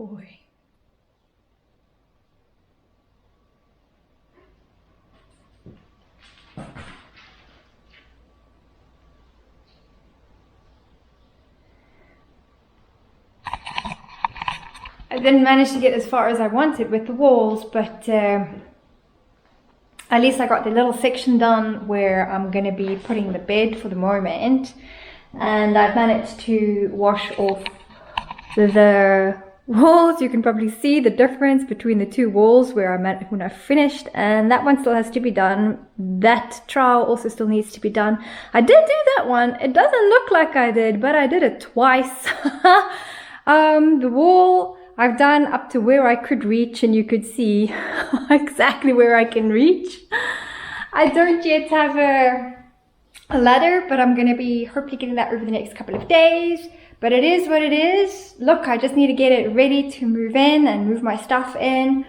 boy. I didn't manage to get as far as I wanted with the walls, but at least I got the little section done where I'm going to be putting the bed for the moment. And I've managed to wash off the walls. You can probably see the difference between the two walls where I'm at when I finished, and that one still has to be done. That trowel also still needs to be done. I did do that one. It doesn't look like I did, but I did it twice. The wall I've done up to where I could reach, and you could see exactly where I can reach. I don't yet have a ladder, but I'm going to be hopefully getting that over the next couple of days. But it is what it is. Look, I just need to get it ready to move in and move my stuff in.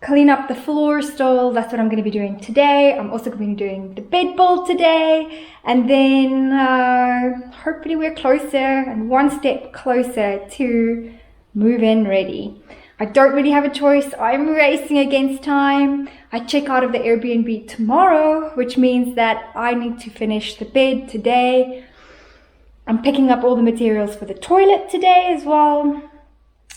Clean up the floor still. That's what I'm going to be doing today. I'm also going to be doing the bed build today. And then hopefully we're closer and one step closer to move in ready. I don't really have a choice. I'm racing against time. I check out of the Airbnb tomorrow, which means that I need to finish the bed today. I'm picking up all the materials for the toilet today as well.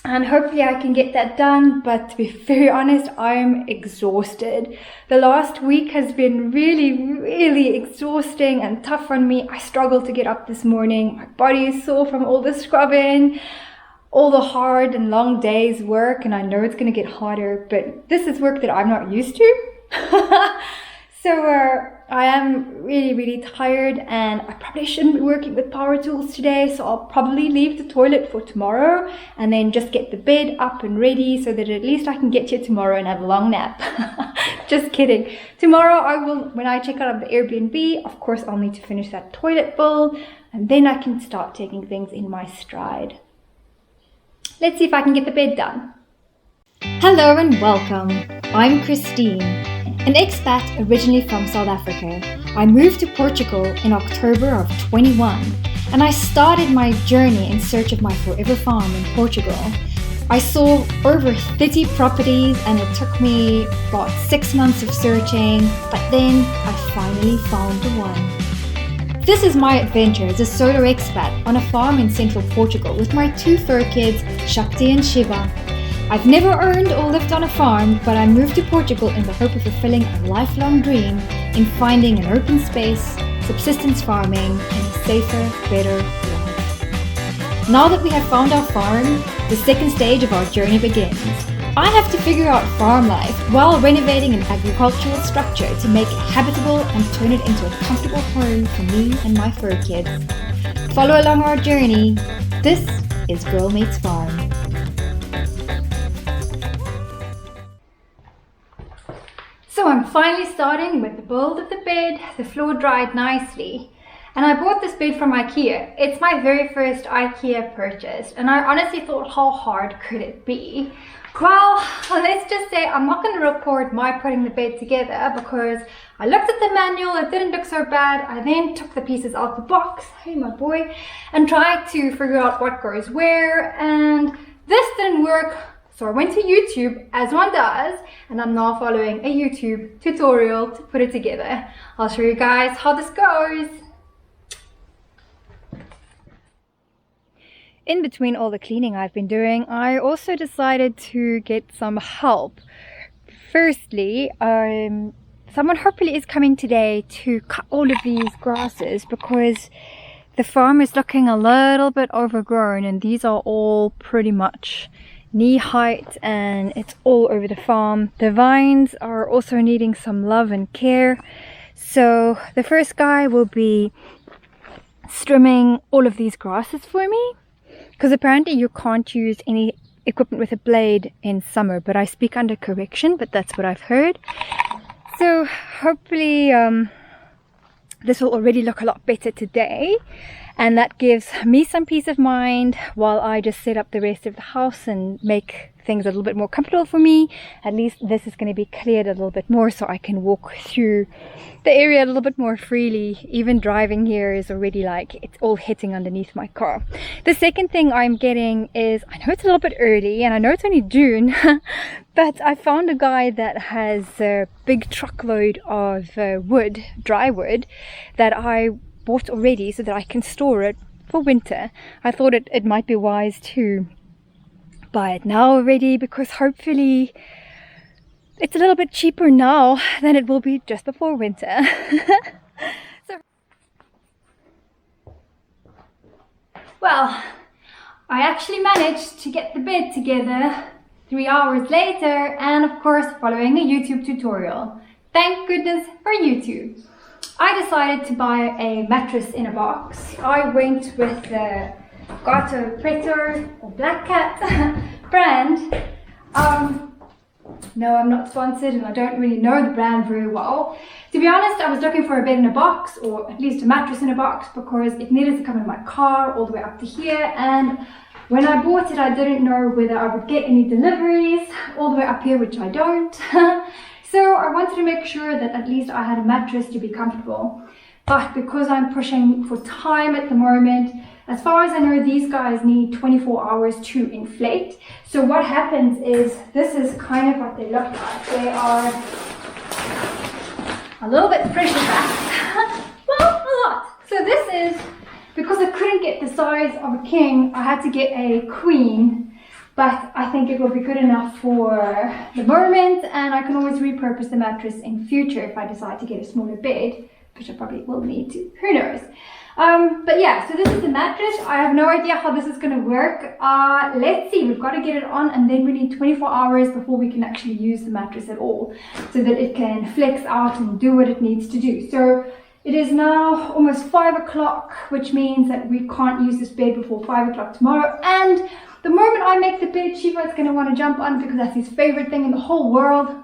And hopefully I can get that done. But to be very honest, I'm exhausted. The last week has been really exhausting and tough on me. I struggled to get up this morning. My body is sore from all the scrubbing, all the hard and long days work, and I know it's going to get harder, but this is work that I'm not used to. So I am really tired, and I probably shouldn't be working with power tools today, so I'll probably leave the toilet for tomorrow and then just get the bed up and ready so that at least I can get here tomorrow and have a long nap. Just kidding. Tomorrow I will, when I check out of the Airbnb, of course I'll need to finish that toilet bowl, and then I can start taking things in my stride. Let's see if I can get the bed done. Hello and welcome. I'm Christine, an expat originally from South Africa. I moved to Portugal in October of 21, and I started my journey in search of my forever farm in Portugal. I saw over 30 properties, and it took me about 6 months of searching, but then I finally found the one. This is my adventure as a solo expat on a farm in Central Portugal with my 2 fur kids, Shakti and Shiva. I've never owned or lived on a farm, but I moved to Portugal in the hope of fulfilling a lifelong dream in finding an open space, subsistence farming, and a safer, better life. Now that we have found our farm, the second stage of our journey begins. I have to figure out farm life while renovating an agricultural structure to make it habitable and turn it into a comfortable home for me and my fur kids. Follow along our journey. This is Girl Meets Farm. So I'm finally starting with the build of the bed. The floor dried nicely. And I bought this bed from IKEA. It's my very first IKEA purchase. And I honestly thought, how hard could it be? Well, let's just say I'm not going to record my putting the bed together because I looked at the manual, it didn't look so bad. I then took the pieces out the box, hey my boy, and tried to figure out what goes where, and this didn't work. So I went to YouTube, as one does, and I'm now following a YouTube tutorial to put it together. I'll show you guys how this goes. In between all the cleaning I've been doing, I also decided to get some help. Firstly, someone hopefully is coming today to cut all of these grasses because the farm is looking a little bit overgrown, and these are all pretty much knee height and it's all over the farm. The vines are also needing some love and care. So the first guy will be trimming all of these grasses for me. Because apparently you can't use any equipment with a blade in summer, but I speak under correction, but that's what I've heard. So hopefully this will already look a lot better today, and that gives me some peace of mind while I just set up the rest of the house and make make things a little bit more comfortable for me, at least this is going to be cleared a little bit more so I can walk through the area a little bit more freely. Even driving here is already like it's all hitting underneath my car. The second thing I'm getting is, I know it's a little bit early and I know it's only June, but I found a guy that has a big truckload of wood, dry wood, that I bought already so that I can store it for winter. I thought it might be wise to buy it now already, because hopefully it's a little bit cheaper now than it will be just before winter. So, well, I actually managed to get the bed together 3 hours later, and of course following a YouTube tutorial. Thank goodness for YouTube. I decided to buy a mattress in a box. I went with the Gato Pretor or Black Cat brand. No, I'm not sponsored and I don't really know the brand very well. To be honest, I was looking for a bed in a box, or at least a mattress in a box, because it needed to come in my car all the way up to here, and when I bought it I didn't know whether I would get any deliveries all the way up here, which I don't. So I wanted to make sure that at least I had a mattress to be comfortable. But because I'm pushing for time at the moment, as far as I know, these guys need 24 hours to inflate. So what happens is, this is kind of what they look like. They are a little bit pressure packed. Well, a lot. So this is, because I couldn't get the size of a king, I had to get a queen. But I think it will be good enough for the moment, and I can always repurpose the mattress in future if I decide to get a smaller bed, which I probably will need to, who knows. But yeah, so this is the mattress. I have no idea how this is going to work. Let's see, we've got to get it on, and then we need 24 hours before we can actually use the mattress at all, so that it can flex out and do what it needs to do. So it is now almost 5 o'clock, which means that we can't use this bed before 5 o'clock tomorrow, and the moment I make the bed, Shiva is going to want to jump on, because that's his favorite thing in the whole world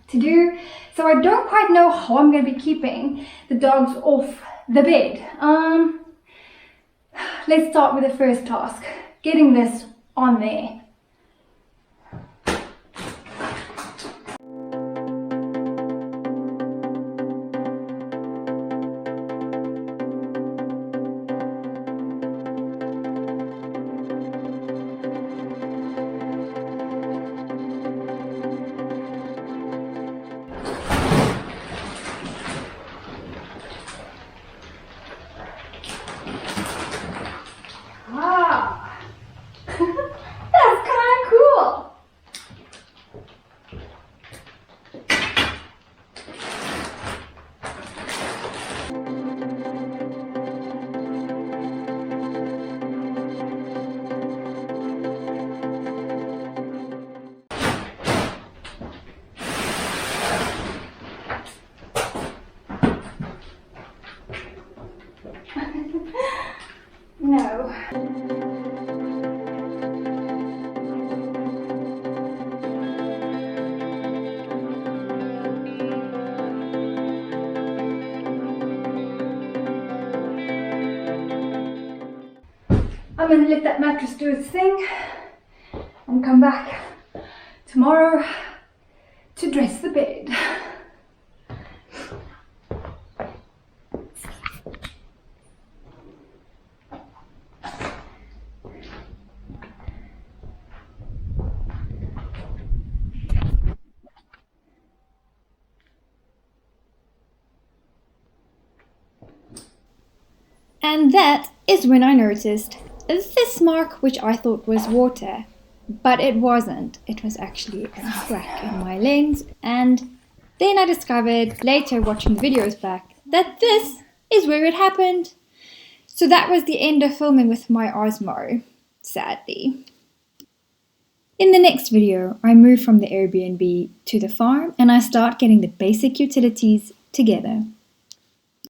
to do. So I don't quite know how I'm going to be keeping the dogs off the bed. Let's start with the first task, getting this on there. That's kind of cool. No. I'm going to let that mattress do its thing and come back tomorrow to dress the bed. And that is when I noticed this mark, which I thought was water, but it wasn't. It was actually a crack in my lens. And then I discovered, later watching the videos back, that this is where it happened. So that was the end of filming with my Osmo, sadly. In the next video, I move from the Airbnb to the farm and I start getting the basic utilities together.